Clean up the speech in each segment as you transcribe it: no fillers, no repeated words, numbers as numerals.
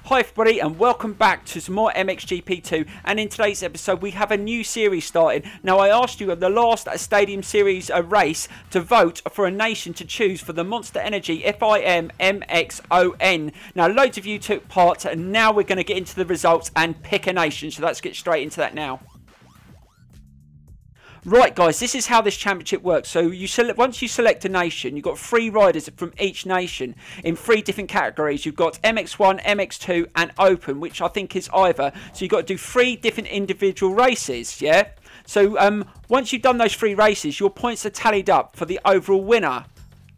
Hi everybody and welcome back to some more MXGP2, and in today's episode we have a new series started. Now I asked you at the last Stadium Series race to vote for a nation to choose for the Monster Energy FIM MXON. Now loads of you took part and now we're going to get into the results and pick a nation, so let's get straight into that now. Right guys, this is how this championship works. So once you select a nation, you've got 3 riders from each nation in 3 different categories. You've got MX1, MX2 and Open, which I think is either. So you've got to do 3 different individual races, yeah? So once you've done those 3 races, your points are tallied up for the overall winner.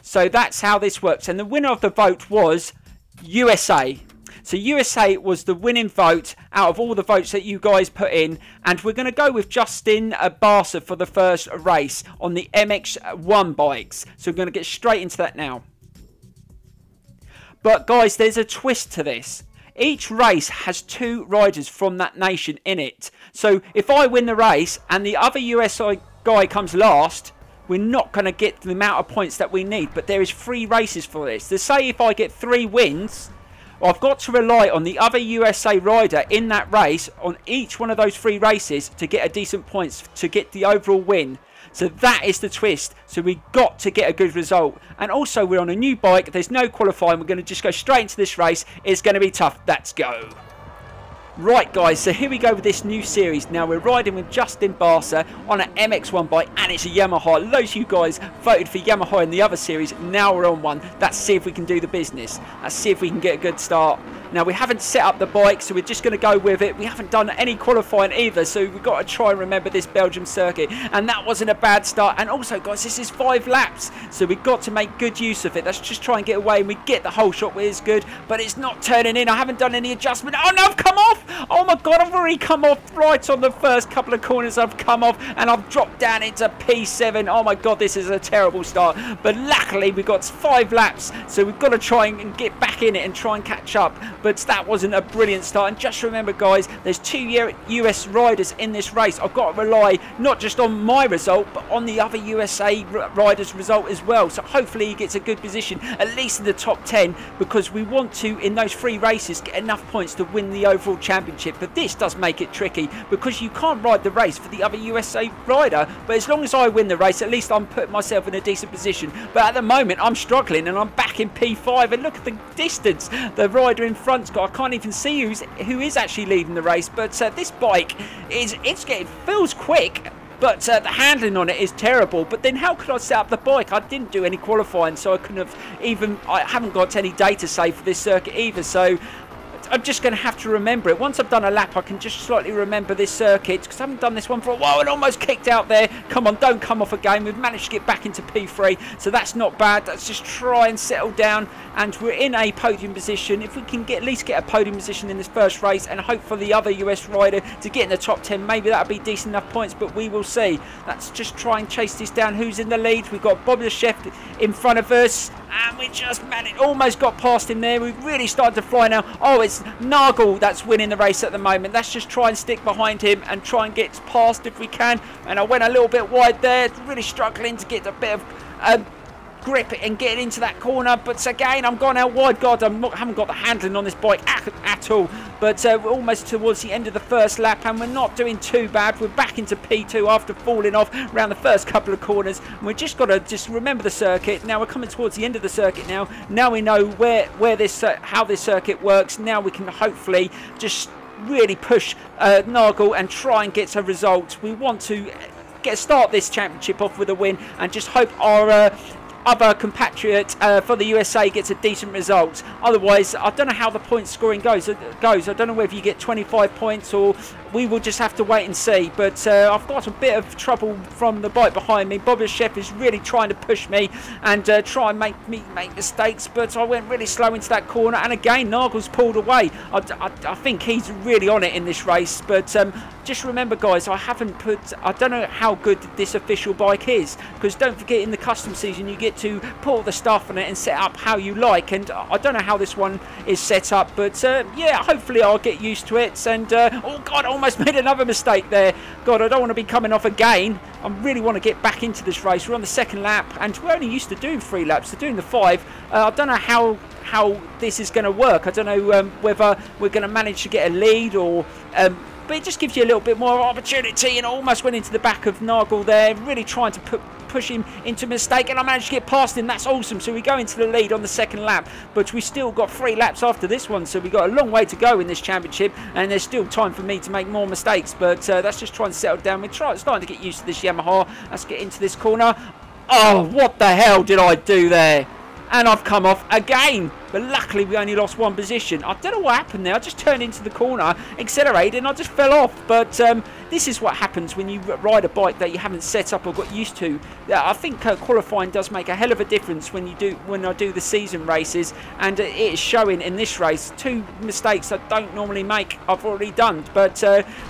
So that's how this works. And the winner of the vote was USA. So USA was the winning vote out of all the votes that you guys put in. And we're going to go with Justin Barca for the first race on the MX1 bikes. So we're going to get straight into that now. But guys, there's a twist to this. Each race has 2 riders from that nation in it. So if I win the race and the other USA guy comes last, we're not going to get the amount of points that we need. But there is 3 races for this. So say if I get 3 wins, I've got to rely on the other USA rider in that race on each one of those 3 races to get a decent points to get the overall win. So that is the twist. So we got to get a good result. And also we're on a new bike. There's no qualifying. We're going to just go straight into this race. It's going to be tough. Let's go. Right guys, so here we go with this new series. Now we're riding with Justin Barca on an MX1 bike and it's a Yamaha. Loads of you guys voted for Yamaha in the other series. Now we're on one. Let's see if we can do the business. Let's see if we can get a good start. Now we haven't set up the bike, so we're just going to go with it. We haven't done any qualifying either, so we've got to try and remember this Belgium circuit. And that wasn't a bad start. And also guys, this is 5 laps, so we've got to make good use of it. Let's just try and get away and we get the whole shot where it's good, but it's not turning in. I haven't done any adjustment. Oh no, I've come off. Oh my god, I've already come off right on the first couple of corners. I've come off and I've dropped down into P7. Oh my god, this is a terrible start. But luckily we've got 5 laps, so we've got to try and get back in it and try and catch up. But that wasn't a brilliant start. And just remember guys, there's 2 US riders in this race. I've got to rely not just on my result, but on the other USA rider's result as well. So hopefully he gets a good position, at least in the top 10, because we want to, in those 3 races, get enough points to win the overall championship. But this does make it tricky because you can't ride the race for the other USA rider. But as long as I win the race, at least I'm putting myself in a decent position. But at the moment I'm struggling and I'm back in P5, and look at the distance the rider in front's got. I can't even see who is actually leading the race. But this bike feels quick, but the handling on it is terrible. But then how could I set up the bike? I didn't do any qualifying, so I couldn't have even, I haven't got any data saved for this circuit either, so I'm just going to have to remember it. Once I've done a lap, I can just slightly remember this circuit, because I haven't done this one for a while and almost kicked out there. Come on, don't come off again. We've managed to get back into P3, so that's not bad. Let's just try and settle down, and we're in a podium position. If we can at least get a podium position in this first race and hope for the other US rider to get in the top 10, maybe that'll be decent enough points, but we will see. Let's just try and chase this down. Who's in the lead? We've got Bob the Chef in front of us, and we just managed, almost got past him there. We've really started to fly now. Oh, it's Nagel that's winning the race at the moment. Let's just try and stick behind him and try and get past if we can. And I went a little bit wide there, really struggling to get a bit of grip and get into that corner. But again, I'm gone out wide. God, I haven't got the handling on this bike at all. But we're almost towards the end of the first lap and we're not doing too bad. We're back into P2 after falling off around the first couple of corners. And we've just got to remember the circuit. Now we're coming towards the end of the circuit now. Now we know how this circuit works. Now we can hopefully just really push Nagel and try and get a result. We want to start this championship off with a win and just hope our other compatriot for the USA gets a decent result. Otherwise, I don't know how the point scoring goes. I don't know whether you get 25 points or we will just have to wait and see. But I've got a bit of trouble from the bike behind me. Bob the Chef is really trying to push me and try and make me make mistakes, but I went really slow into that corner, and again Nagel's pulled away. I think he's really on it in this race. But just remember guys, I don't know how good this official bike is, because don't forget, in the custom season you get to put all the stuff on it and set up how you like, and I don't know how this one is set up, but yeah, hopefully I'll get used to it. And oh god, I almost made another mistake there. God, I don't want to be coming off again. I really want to get back into this race. We're on the second lap, and we're only used to doing 3 laps. They're doing the 5. I don't know how this is going to work. I don't know whether we're going to manage to get a lead or... but it just gives you a little bit more opportunity, and I almost went into the back of Nagel there, really trying to push him into a mistake, and I managed to get past him. That's awesome. So we go into the lead on the second lap, but we still got 3 laps after this one, so we got a long way to go in this championship, and there's still time for me to make more mistakes, but that's just trying to settle down. We're starting to get used to this Yamaha. Let's get into this corner. Oh, what the hell did I do there? And I've come off again. But luckily we only lost 1 position. I don't know what happened there. I just turned into the corner, accelerated, and I just fell off. But this is what happens when you ride a bike that you haven't set up or got used to. I think qualifying does make a hell of a difference when I do the season races, and it is showing in this race. 2 mistakes I don't normally make, I've already done. But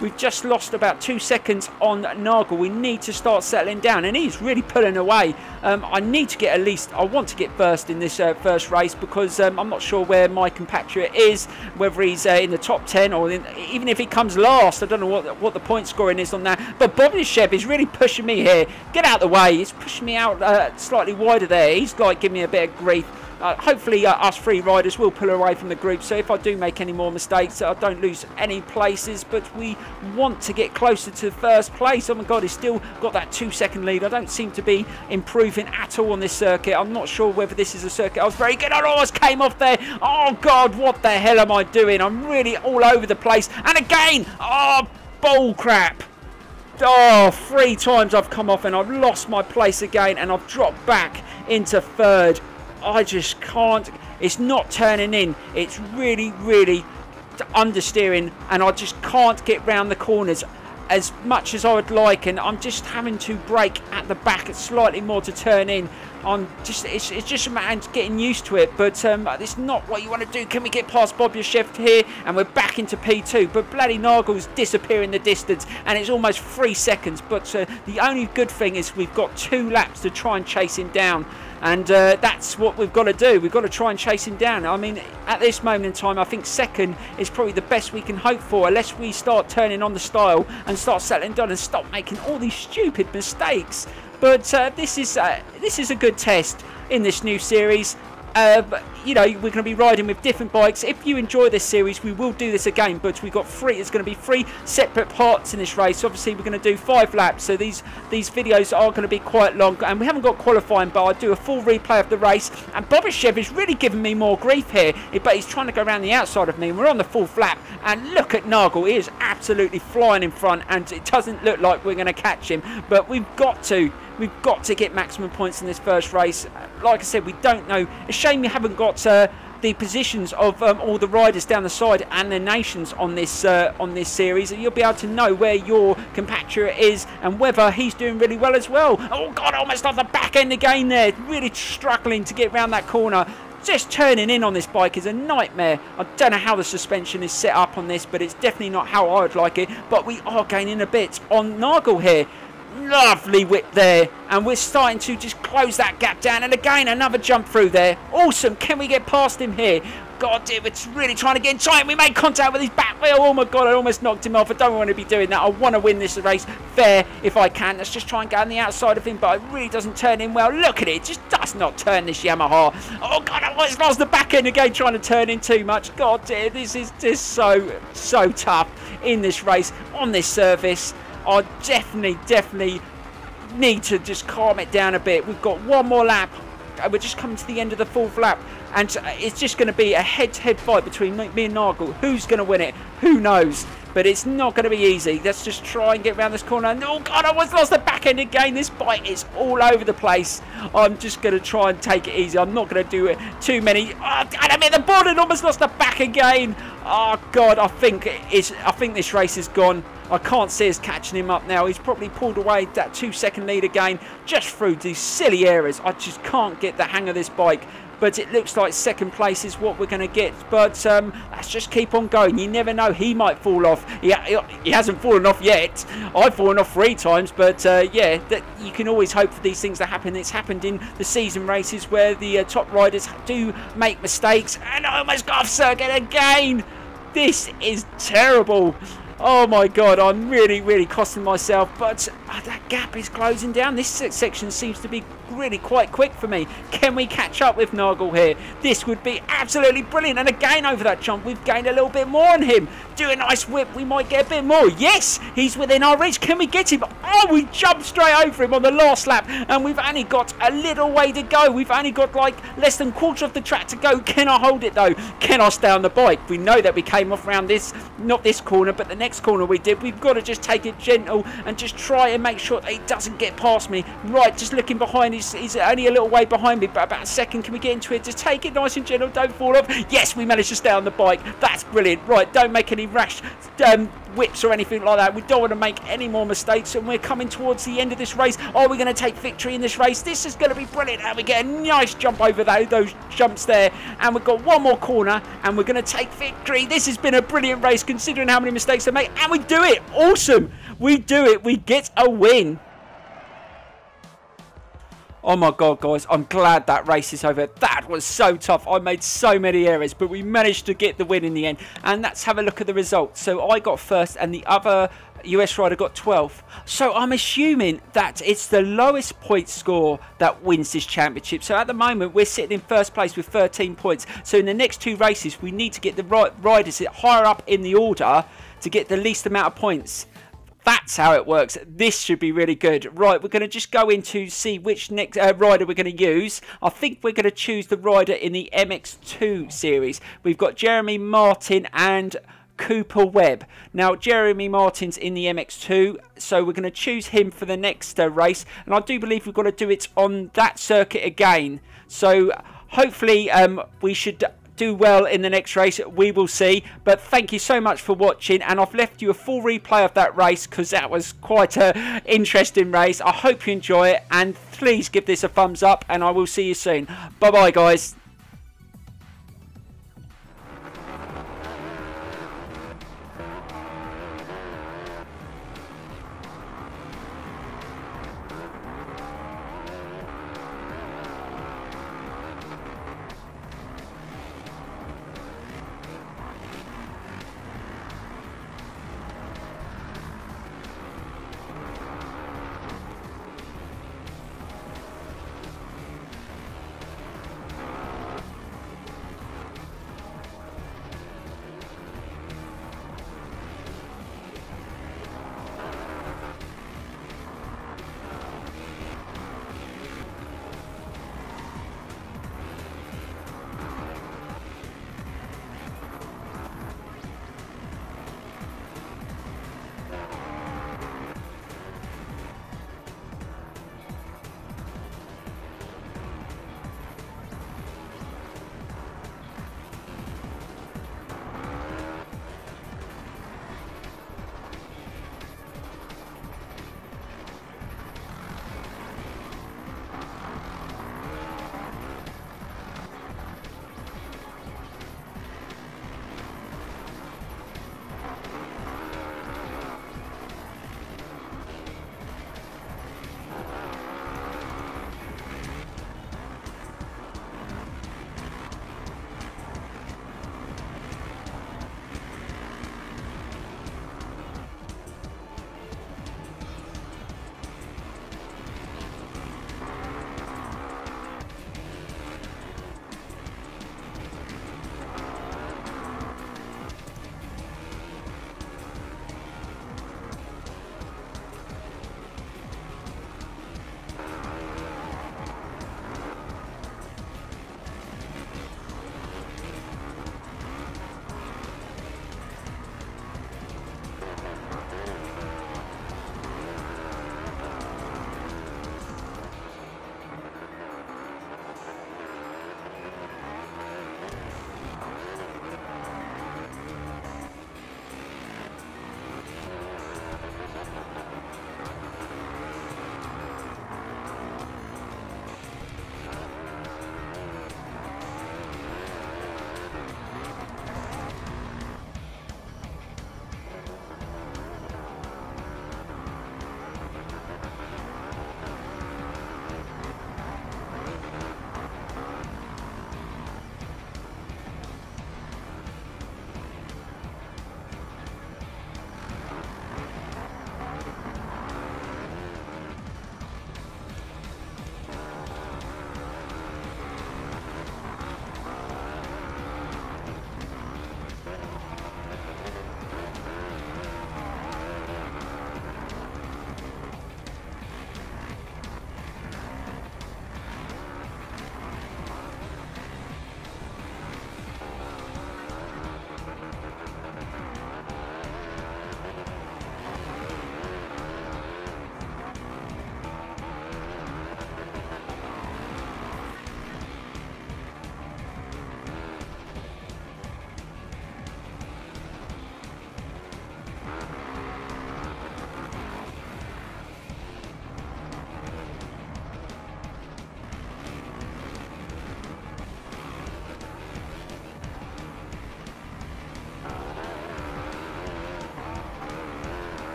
we've just lost about 2 seconds on Nagel. We need to start settling down, and he's really pulling away. I need to get at least, I want to get first in this first race, because I'm not sure where my compatriot is, whether he's in the top 10 or even if he comes last. I don't know what the point scoring is on that. But Bobychev is really pushing me here. Get out of the way. He's pushing me out slightly wider there. He's like giving me a bit of grief. Hopefully us 3 riders will pull away from the group, so if I do make any more mistakes, I don't lose any places. But we want to get closer to first place. Oh my god, he's still got that 2-second lead. I don't seem to be improving at all on this circuit. I'm not sure whether this is a circuit I was very good. I almost came off there. Oh god, what the hell am I doing? I'm really all over the place. And again, oh, bull crap. Oh, 3 times I've come off and I've lost my place again, and I've dropped back into 3rd. I just can't. It's not turning in. It's really understeering, and I just can't get round the corners as much as I would like, and I'm just having to brake at the back slightly more to turn in. It's just a matter of getting used to it, but it's not what you want to do. Can we get past Bobychev here? And we're back into P2, but bloody Nagel's disappearing the distance, and it's almost 3 seconds. But the only good thing is we've got 2 laps to try and chase him down. And that's what we've got to do. We've got to try and chase him down. I mean, at this moment in time, I think 2nd is probably the best we can hope for, unless we start turning on the style and start settling down and stop making all these stupid mistakes. But this is a good test in this new series. But, you know, we're going to be riding with different bikes. If you enjoy this series, we will do this again, but we've got 3. It's going to be 3 separate parts in this race. Obviously, we're going to do 5 laps, so these videos are going to be quite long, and we haven't got qualifying, but I'll do a full replay of the race. And Bobychev is really giving me more grief here, but he's trying to go around the outside of me. We're on the 4th lap, and look at Nagel. He is absolutely flying in front, and it doesn't look like we're going to catch him, but we've got to get maximum points in this first race. Like I said, we don't know. It's a shame we haven't got the positions of all the riders down the side and their nations on this series. You'll be able to know where your compatriot is and whether he's doing really well as well. Oh god, almost off the back end again there. Really struggling to get around that corner. Just turning in on this bike is a nightmare. I don't know how the suspension is set up on this, but it's definitely not how I would like it. But we are gaining a bit on Nagel here. Lovely whip there, and we're starting to just close that gap down, and again another jump through there. Awesome. Can we get past him here? God damn, it's really trying to get in tight. We made contact with his back wheel. Oh my god, I almost knocked him off. I don't want to be doing that. I want to win this race fair if I can. Let's just try and get on the outside of him, but it really doesn't turn in well. Look at it, it just does not turn, this Yamaha. Oh god, I almost lost the back end again trying to turn in too much. God damn, this is just so tough in this race on this surface. I definitely need to just calm it down a bit. We've got 1 more lap. We're just coming to the end of the 4th lap, and it's just going to be a head-to-head fight between me and Nagel. Who's going to win it? Who knows? But it's not going to be easy. Let's just try and get around this corner. And, oh god, I almost lost the back end again. This bike is all over the place. I'm just going to try and take it easy. I'm not going to do it too many. Oh, and I'm in the board and almost lost the back again. Oh god, I think this race is gone. I can't see us catching him up now. He's probably pulled away that 2-second lead again just through these silly errors. I just can't get the hang of this bike. But it looks like 2nd place is what we're going to get. But let's just keep on going. You never know. He might fall off. He hasn't fallen off yet. I've fallen off 3 times. But yeah, you can always hope for these things to happen. It's happened in the season races where the top riders do make mistakes. And I almost got off circuit again. This is terrible. Oh my god, I'm really costing myself, but that gap is closing down. This section seems to be really quite quick for me. Can we catch up with Nigel here? This would be absolutely brilliant. And again, over that jump, we've gained a little bit more on him. Do a nice whip, we might get a bit more. Yes, he's within our reach. Can we get him? Oh, we jumped straight over him on the last lap, and we've only got a little way to go. We've only got like less than a quarter of the track to go. Can I hold it though? Can I stay on the bike? We know that we came off around this, not this corner, but the next corner we did. We've got to just take it gentle and just try and make sure that he doesn't get past me. Right, just looking behind, he's only a little way behind me, but about a second. Can we get into it? Just take it nice and gentle, don't fall off. Yes, we managed to stay on the bike. That's brilliant. Right, don't make any rash whips or anything like that. We don't want to make any more mistakes, and we're coming towards the end of this race. Are we going to take victory in this race? This is going to be brilliant, and we get a nice jump over those jumps there, and we've got one more corner, and we're going to take victory. This has been a brilliant race considering how many mistakes I made, and we do it. Awesome. We do it. We get a win. Oh my god, guys, I'm glad that race is over. That was so tough. I made so many errors, but we managed to get the win in the end. And let's have a look at the results. So I got first and the other US rider got 12th. So I'm assuming that it's the lowest point score that wins this championship. So at the moment, we're sitting in first place with 13 points. So in the next two races, we need to get the riders higher up in the order to get the least amount of points. That's how it works. This should be really good. Right, we're going to just go in to see which next rider we're going to use. I think we're going to choose the rider in the MX2 series. We've got Jeremy Martin and Cooper Webb. Now, Jeremy Martin's in the MX2, so we're going to choose him for the next race. And I do believe we've got to do it on that circuit again. So hopefully we should do well in the next race. We will see, but thank you so much for watching, and I've left you a full replay of that race because that was quite an interesting race. I hope you enjoy it, and please give this a thumbs up, and I will see you soon. Bye bye, guys.